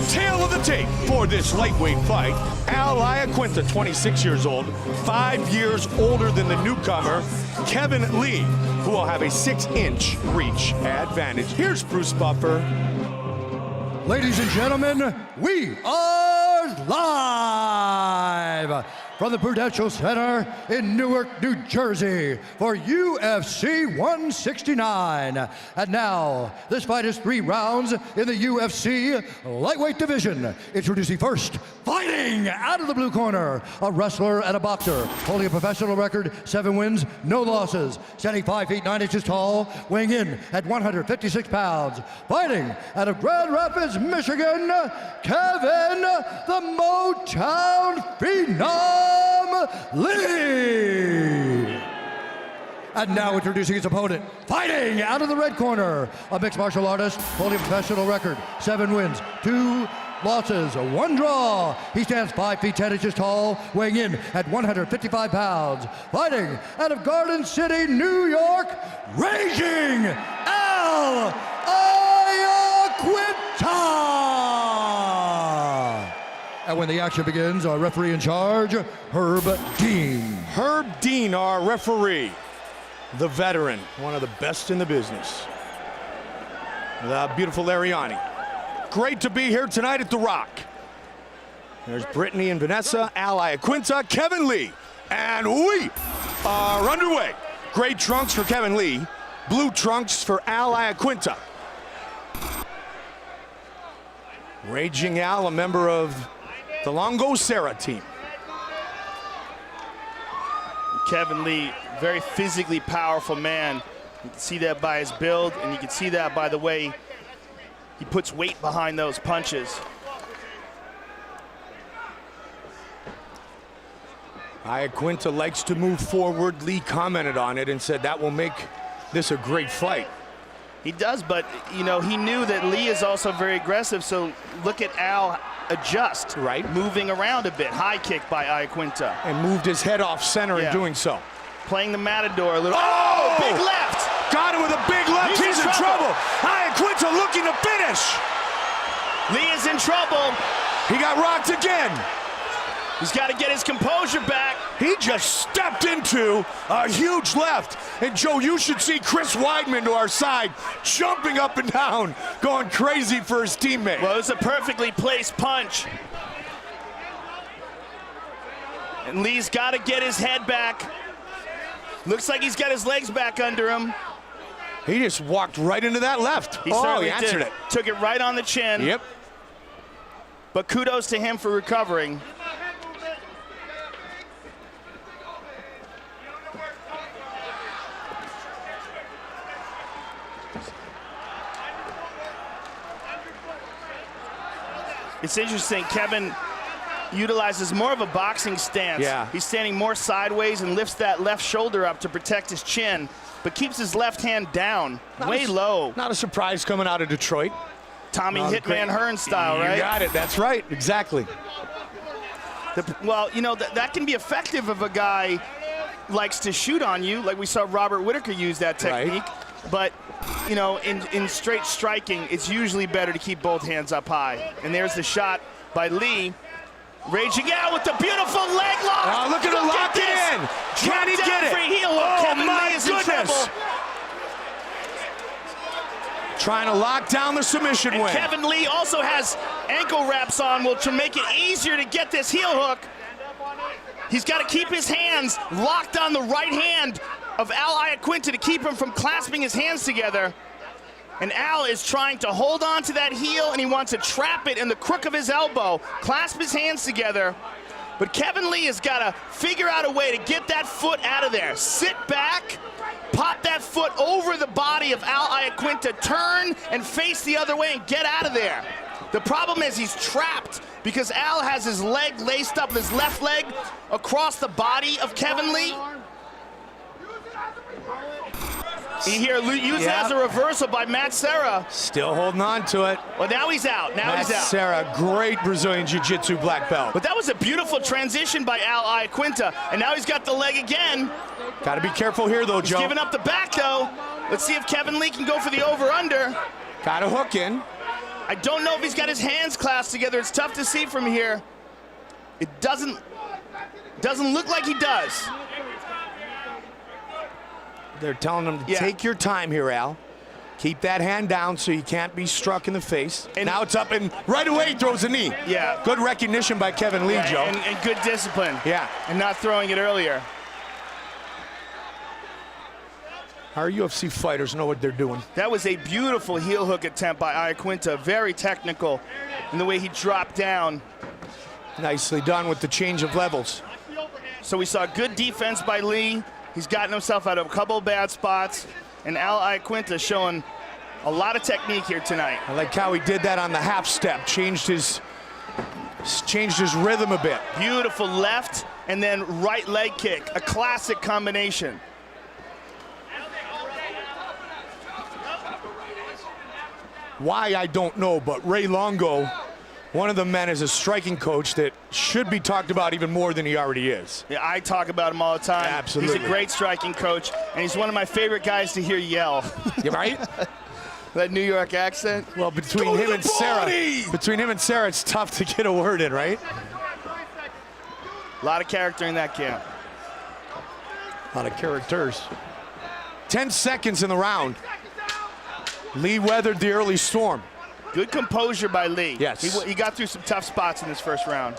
Tail of the tape for this lightweight fight. Iaquinta, 26 years old, 5 years older than the newcomer, Kevin Lee, who will have a 6-inch reach advantage. Here's Bruce Buffer. Ladies and gentlemen, we are live from the Prudential Center in Newark, New Jersey for UFC 169. And now, this fight is 3 rounds in the UFC lightweight division. Introducing first, fighting out of the blue corner, a wrestler and a boxer, holding a professional record, 7 wins, no losses, standing 5 feet 9 inches tall, weighing in at 156 pounds. Fighting out of Grand Rapids, Michigan, Kevin the Motown Phenom Lee. And now introducing his opponent, fighting out of the red corner, a mixed martial artist, holding a professional record, 7 wins, 2 losses, 1 draw. He stands 5 feet 10 inches tall, weighing in at 155 pounds. Fighting out of Garden City, New York, raging Iaquinta. And when the action begins, our referee in charge, Herb Dean. Herb Dean, our referee, the veteran, one of the best in the business. The beautiful Ariani. Great to be here tonight at The Rock. There's Brittany and Vanessa, Iaquinta, Kevin Lee, and we are underway. Gray trunks for Kevin Lee, blue trunks for Iaquinta. Raging Al, a member of the Longo Serra team. Kevin Lee, very physically powerful man. You can see that by his build, and you can see that by the way he puts weight behind those punches. Iaquinta likes to move forward. Lee commented on it and said that will make this a great fight. He does, but you know, he knew that Lee is also very aggressive, so look at Al adjust, right, moving around a bit. High kick by Iaquinta. And moved his head off center in doing so. Playing the matador a little. Oh! Big left! Got him with a big left. He's in trouble. Iaquinta looking to finish. Lee is in trouble. He got rocked again. He's got to get his composure back. He just stepped into a huge left. And Joe, you should see Chris Weidman to our side, jumping up and down, going crazy for his teammate. Well, it was a perfectly placed punch. And Lee's got to get his head back. Looks like he's got his legs back under him. He just walked right into that left. He certainly answered it. Took it right on the chin. Yep. But kudos to him for recovering. It's interesting, Kevin utilizes more of a boxing stance. Yeah. He's standing more sideways and lifts that left shoulder up to protect his chin, but keeps his left hand down, way low. Not a surprise coming out of Detroit. Tommy Hitman Hearn style, right? You got it, that's right, exactly. Well, you know, that can be effective if a guy likes to shoot on you, like we saw Robert Whitaker use that technique. Right. But, you know, in straight striking, it's usually better to keep both hands up high. And there's the shot by Lee. Raging out with the beautiful leg lock. Oh, look at him lock it in. Can he get it? For heel hook. Oh, Kevin my Lee is goodness. in trouble. Trying to lock down the submission win. Kevin Lee also has ankle wraps on, which will make it easier to get this heel hook. He's got to keep his hands locked on the right hand of Al Iaquinta to keep him from clasping his hands together. And Al is trying to hold on to that heel, and he wants to trap it in the crook of his elbow, clasp his hands together. But Kevin Lee has got to figure out a way to get that foot out of there. Sit back, pop that foot over the body of Al Iaquinta, turn and face the other way and get out of there. The problem is he's trapped because Al has his leg laced up, his left leg across the body of Kevin Lee. He here used as a reversal by Matt Serra. Still holding on to it. Well, now he's out. Now he's out. Matt Serra, great Brazilian Jiu-Jitsu black belt. But that was a beautiful transition by Al Iaquinta, and now he's got the leg again. Got to be careful here, though, Joe. He's giving up the back, though. Let's see if Kevin Lee can go for the over-under. Got a hook in. I don't know if he's got his hands clasped together. It's tough to see from here. It doesn't look like he does. They're telling him to take your time here, Al. Keep that hand down so you can't be struck in the face. And now it's up, and right away he throws a knee. Yeah. Good recognition by Kevin Lee, Joe. And good discipline. Yeah. And not throwing it earlier. Our UFC fighters know what they're doing. That was a beautiful heel hook attempt by Iaquinta. Very technical in the way he dropped down. Nicely done with the change of levels. So we saw good defense by Lee. He's gotten himself out of a couple of bad spots. And Al Iaquinta showing a lot of technique here tonight. I like how he did that on the half step. Changed his rhythm a bit. Beautiful left and then right leg kick. A classic combination. Why, I don't know, but Ray Longo, one of the men, is a striking coach that should be talked about even more than he already is. Yeah, I talk about him all the time. Absolutely. He's a great striking coach, and he's one of my favorite guys to hear yell. You right? That New York accent. Well, between him and Sarah, it's tough to get a word in, right? A lot of character in that camp. A lot of characters. 10 seconds in the round. Lee weathered the early storm. Good composure by Lee. Yes. He got through some tough spots in this first round.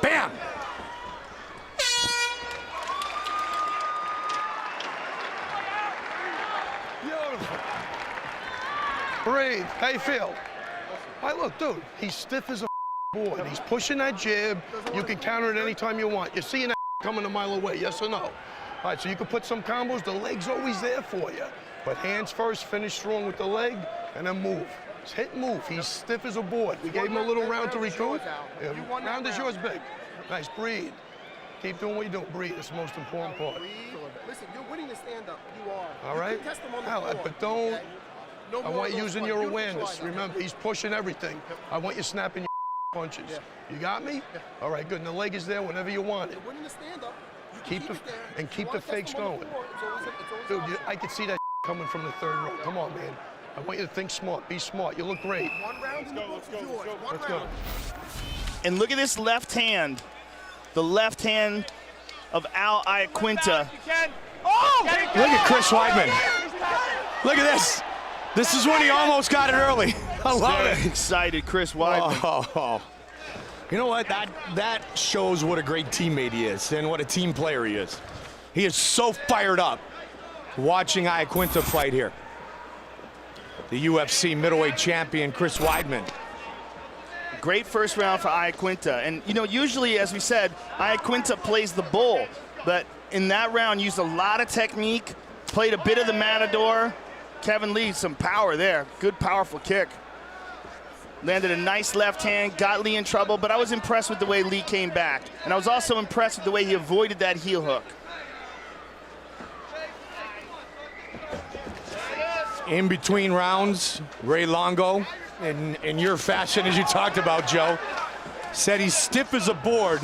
Bam! Beautiful. Breathe. How you feel? All right, look, dude, he's stiff as a board. He's pushing that jab. You can counter it anytime you want. You're seeing that coming a mile away, yes or no? All right, so you can put some combos. The leg's always there for you. But hands first, finish strong with the leg, and then move. Just hit and move. He's stiff as a board. We gave him a little round to recoup. Yeah, round is yours big. Nice, breathe. Keep doing what you're doing. Breathe, it's the most important part. Listen, you're winning the stand-up. You are. All right? You can test them on the floor, But don't, okay? No I more want of you those using ones. your Beautiful awareness. try, Remember, he's pushing everything. I want you snapping your punches. Yeah. You got me? All right, good. And the leg is there whenever you want it. You're winning the stand-up. You can Keep it there. and keep You the wanna test fakes them on the going. floor, it's always Dude, an option. I could see that coming from the third row. Come on, man. I want you to think smart. Be smart. You look great. One round, let's go. One Let's go. round. And look at this left hand. The left hand of Al Iaquinta. Look at Chris Weidman. Look at this. This is when he almost got it early. I love Very it. excited, Chris Weidman. Oh. You know what? That shows what a great teammate he is and what a team player he is. He is so fired up watching Iaquinta fight here. The UFC middleweight champion, Chris Weidman. Great first round for Iaquinta. And, you know, usually, as we said, Iaquinta plays the bull. But in that round, used a lot of technique, played a bit of the matador. Kevin Lee, some power there. Good, powerful kick. Landed a nice left hand, got Lee in trouble, but I was impressed with the way Lee came back. And I was also impressed with the way he avoided that heel hook. In between rounds, Ray Longo, in your fashion, as you talked about, Joe, said he's stiff as a board.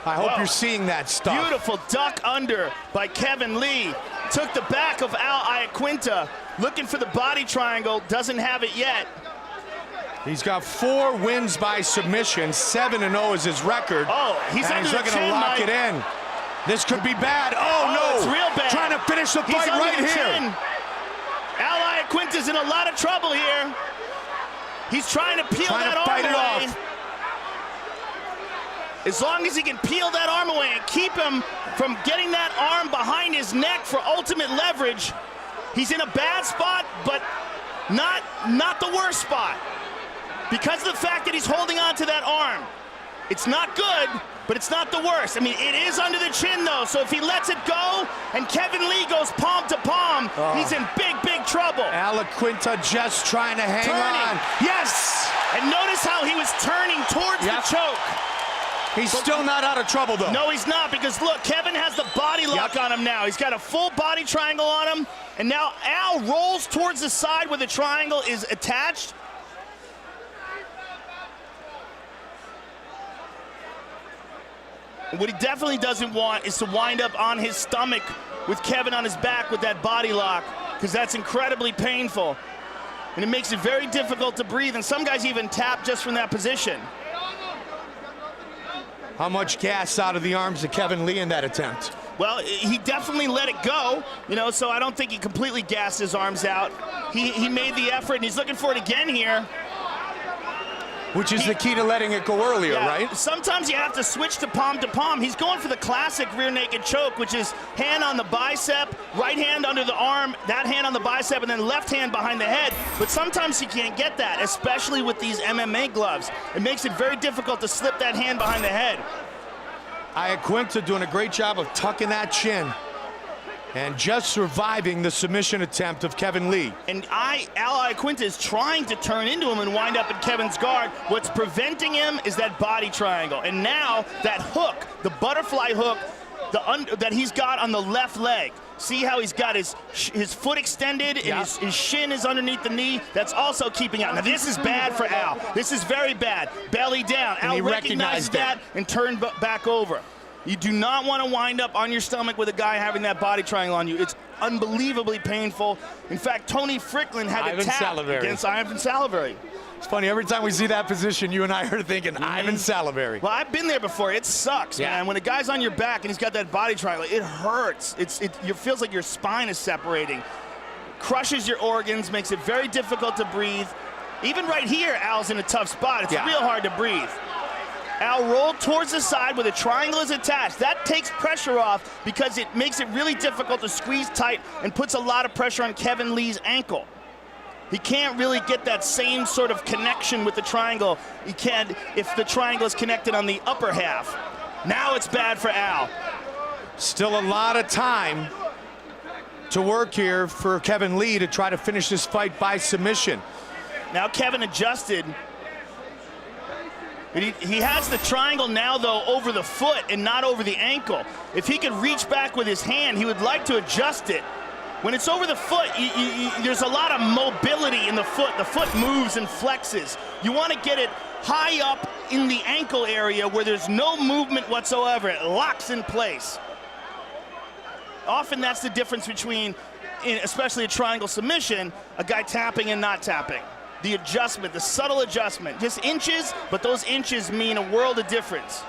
I hope you're seeing that stuff. Beautiful duck under by Kevin Lee. Took the back of Al Iaquinta, looking for the body triangle, doesn't have it yet. He's got 4 wins by submission, 7-0 is his record. Oh, he's and under he's the looking chin, to lock Mike. it in. This could be bad. Oh, no. It's real bad. Trying to finish the He's fight under right the here. chin. Al Iaquinta's in a lot of trouble here. He's trying to peel Trying that to arm fight it away. off. As long as he can peel that arm away and keep him from getting that arm behind his neck for ultimate leverage, he's in a bad spot, but not the worst spot. Because of the fact that he's holding on to that arm. It's not good, but it's not the worst. I mean, it is under the chin, though, so if he lets it go and Kevin Lee goes palm to palm, he's in big, big trouble. Iaquinta just trying to hang on. Yes! And notice how he was turning towards the choke. He's still not out of trouble, though. No, he's not, because look, Kevin has the body lock on him now. He's got a full body triangle on him, and now Al rolls towards the side where the triangle is attached. What he definitely doesn't want is to wind up on his stomach with Kevin on his back with that body lock, because that's incredibly painful. and it makes it very difficult to breathe, and some guys even tap just from that position. How much gas out of the arms of Kevin Lee in that attempt? Well, he definitely let it go, you know, so I don't think he completely gassed his arms out. He made the effort, and he's looking for it again here. Which is the key to letting it go earlier, Yeah, right? sometimes you have to switch to palm. He's going for the classic rear naked choke, which is hand on the bicep, right hand under the arm, that hand on the bicep, and then left hand behind the head. But sometimes you can't get that, especially with these MMA gloves. It makes it very difficult to slip that hand behind the head. Iaquinta doing a great job of tucking that chin and just surviving the submission attempt of Kevin Lee. And Al Iaquinta is trying to turn into him and wind up in Kevin's guard. What's preventing him is that body triangle. And now that hook, the butterfly hook that he's got on the left leg. See how he's got his foot extended and his shin is underneath the knee? That's also keeping out. Now this is bad for Al. This is very bad. Belly down. And Al he recognized that and turned back over. You do not want to wind up on your stomach with a guy having that body triangle on you. It's unbelievably painful. In fact, Tony Fricklin had to tap against Ivan Salivary. It's funny, every time we see that position, you and I are thinking Ivan Salivary. Well, I've been there before. It sucks, man. When a guy's on your back and he's got that body triangle, it hurts. It feels like your spine is separating. Crushes your organs, makes it very difficult to breathe. Even right here, Al's in a tough spot. It's real hard to breathe. Al rolled towards the side where the triangle is attached. That takes pressure off because it makes it really difficult to squeeze tight and puts a lot of pressure on Kevin Lee's ankle. He can't really get that same sort of connection with the triangle he can if the triangle is connected on the upper half. Now it's bad for Al. Still a lot of time to work here for Kevin Lee to try to finish this fight by submission. Now Kevin adjusted. He has the triangle now, though, over the foot and not over the ankle. If he could reach back with his hand, he would like to adjust it. When it's over the foot, there's a lot of mobility in the foot. The foot moves and flexes. You want to get it high up in the ankle area where there's no movement whatsoever. It locks in place. Often that's the difference between, especially a triangle submission, a guy tapping and not tapping. The adjustment, the subtle adjustment, just inches, but those inches mean a world of difference.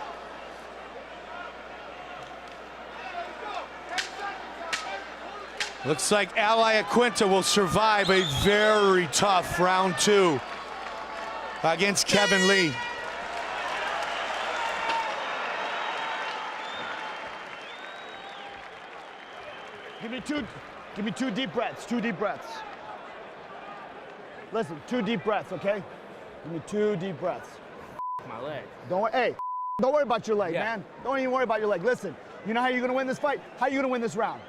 Looks like Al Iaquinta will survive a very tough round 2 against Kevin Lee. Give me two deep breaths, 2 deep breaths. Listen, 2 deep breaths, okay? Give me 2 deep breaths. My leg. Don't worry about your leg, man. Don't even worry about your leg. Listen, you know how you're gonna win this fight? How you gonna win this round?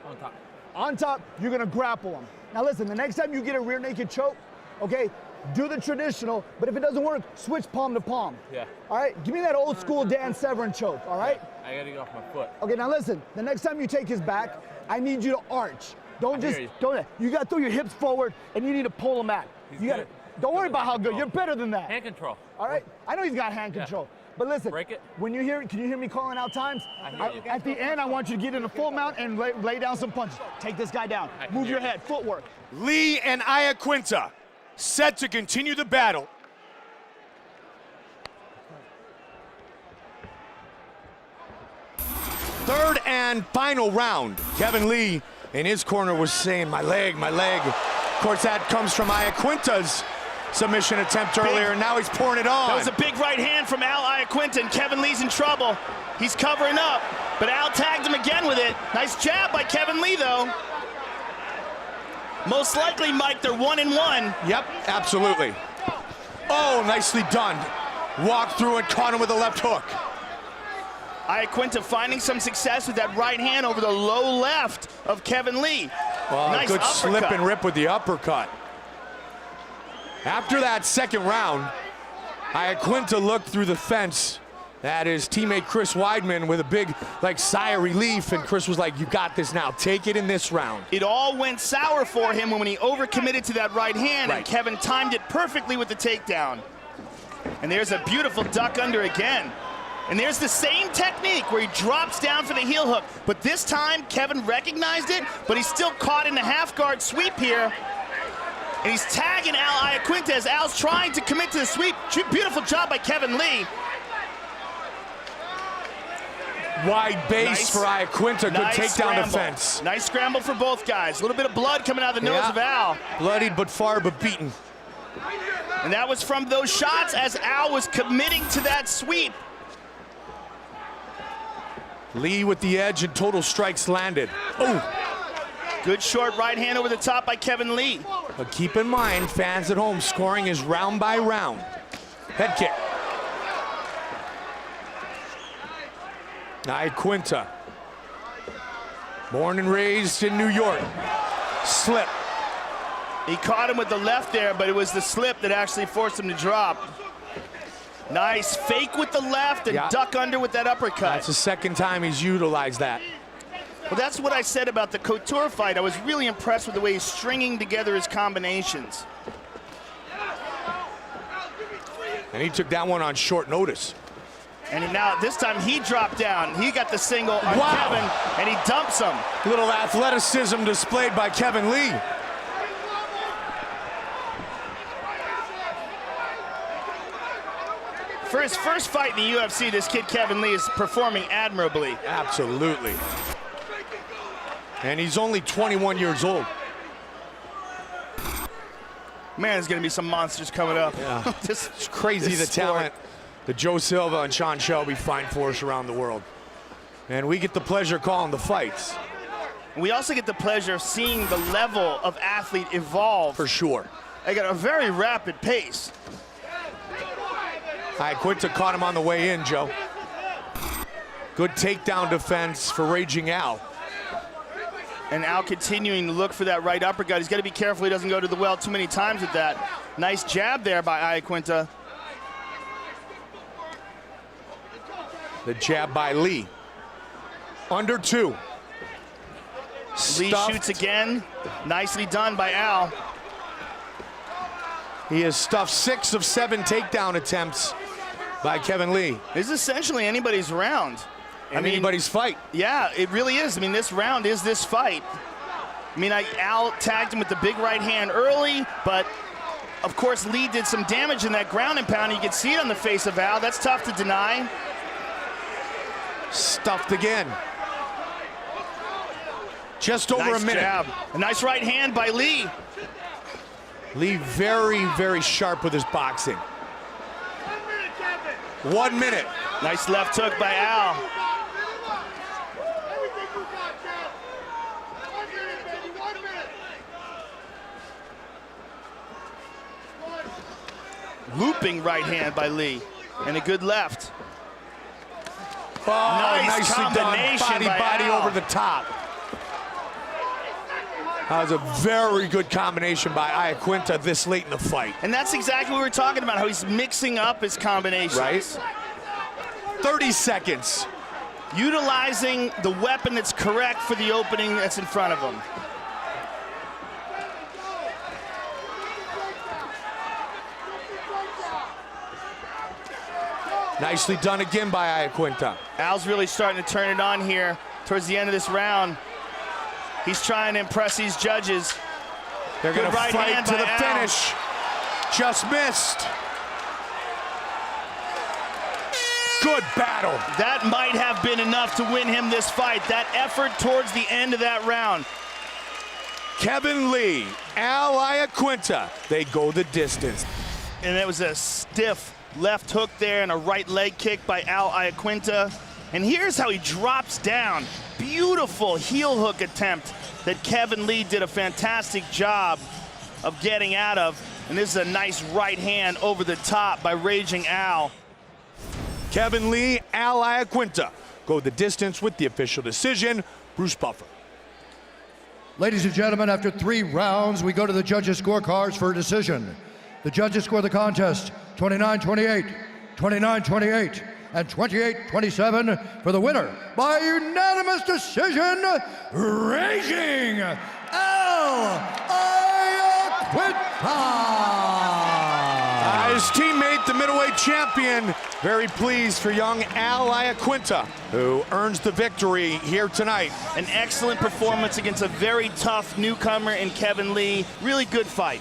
On top. On top, you're gonna grapple him. Now listen, the next time you get a rear naked choke, okay, do the traditional, but if it doesn't work, switch palm to palm. Yeah. All right, give me that old school Dan Severn choke, all right? I gotta get off my foot. Okay, now listen, the next time you take his back, I need you to arch. Don't you gotta throw your hips forward and you need to pull him out. Don't worry about how good, you're better than that. Hand control. All right, I know he's got hand control. But listen, Break it. when you hear, can you hear me calling out times? At the end, I want you to get in a full mount and lay down some punches. Take this guy down. Move your head, footwork. Lee and Iaquinta set to continue the battle. Third and final round. Kevin Lee in his corner was saying, my leg, my leg. Of course, that comes from Iaquinta's submission attempt earlier, and now he's pouring it on. That was a big right hand from Al Iaquinta, and Kevin Lee's in trouble. He's covering up, but Al tagged him again with it. Nice jab by Kevin Lee, though. Most likely, Mike, they're 1-1. Yep, absolutely. Oh, nicely done. Walked through and caught him with a left hook. Iaquinta finding some success with that right hand over the low left of Kevin Lee. Well, nice good uppercut. slip and rip with the uppercut. After that second round, Iaquinta looked through the fence at his teammate Chris Weidman with a big sigh of relief, and Chris was like, you got this now, take it in this round. It all went sour for him when he overcommitted to that right hand, and Kevin timed it perfectly with the takedown. And there's a beautiful duck under again. And there's the same technique where he drops down for the heel hook, but this time Kevin recognized it, but he's still caught in a half guard sweep here. And he's tagging Al Iaquinta as Al's trying to commit to the sweep. Beautiful job by Kevin Lee. Wide base Nice. for Iaquinta. Good Nice takedown scramble. defense. Nice scramble for both guys. A little bit of blood coming out of the nose of Al. Bloodied but far but beaten. And that was from those shots as Al was committing to that sweep. Lee with the edge and total strikes landed. Oh, Good short right hand over the top by Kevin Lee. but keep in mind, fans at home, scoring is round by round. Head kick. Iaquinta, born and raised in New York. Slip. He caught him with the left there, but it was the slip that actually forced him to drop. Nice fake with the left and duck under with that uppercut. That's the second time he's utilized that. Well, that's what I said about the Couture fight. I was really impressed with the way he's stringing together his combinations. And he took that one on short notice. And now this time he dropped down. He got the single on Kevin, and he dumps him. Little athleticism displayed by Kevin Lee. For his first fight in the UFC, this kid Kevin Lee is performing admirably. Absolutely. And he's only 21 years old. Man, there's going to be some monsters coming up. Yeah. This, It's crazy the talent that Joe Silva and Sean Shelby find for us around the world. And we get the pleasure calling the fights. We also get the pleasure of seeing the level of athlete evolve. For sure. They got a very rapid pace. Iaquinta caught him on the way in, Joe. Good takedown defense for Raging Al. And Al continuing to look for that right uppercut. He's got to be careful he doesn't go to the well too many times with that. Nice jab there by Iaquinta. The jab by Lee. Under two. Lee Stuffed. shoots again. Nicely done by Al. He has stuffed 6 of 7 takedown attempts by Kevin Lee. This is essentially anybody's round. Anybody's fight. Yeah, it really is. I mean, this round is this fight. I mean, Al tagged him with the big right hand early, but of course Lee did some damage in that ground and pound. You can see it on the face of Al. That's tough to deny. Stuffed again. Just over Nice a minute. jab. A nice right hand by Lee. Lee very, very sharp with his boxing. 1 minute. Nice left hook by Al. Looping right hand by Lee. And a good left. Oh, Nice nicely done. combination by Body Al. over the top. That was a very good combination by Iaquinta this late in the fight. And that's exactly what we were talking about, how he's mixing up his combinations. Right? 30 seconds. Utilizing the weapon that's correct for the opening that's in front of him. Nicely done again by Iaquinta. Al's really starting to turn it on here towards the end of this round. He's trying to impress these judges. They're going Good to right fight hand to by the Al. finish. Just missed. Good battle. That might have been enough to win him this fight. That effort towards the end of that round. Kevin Lee, Al Iaquinta, they go the distance. And it was a stiff left hook there and a right leg kick by Al Iaquinta. And here's how he drops down. Beautiful heel hook attempt that Kevin Lee did a fantastic job of getting out of. And this is a nice right hand over the top by Raging Al. Kevin Lee, Al Iaquinta go the distance with the official decision. Bruce Buffer. Ladies and gentlemen, after 3 rounds, we go to the judges' scorecards for a decision. The judges score the contest 29-28, 29-28, and 28-27 for the winner by unanimous decision, Raging Al Iaquinta. His teammate, the middleweight champion, very pleased for young Al Iaquinta, who earns the victory here tonight. An excellent performance against a very tough newcomer in Kevin Lee. Really good fight.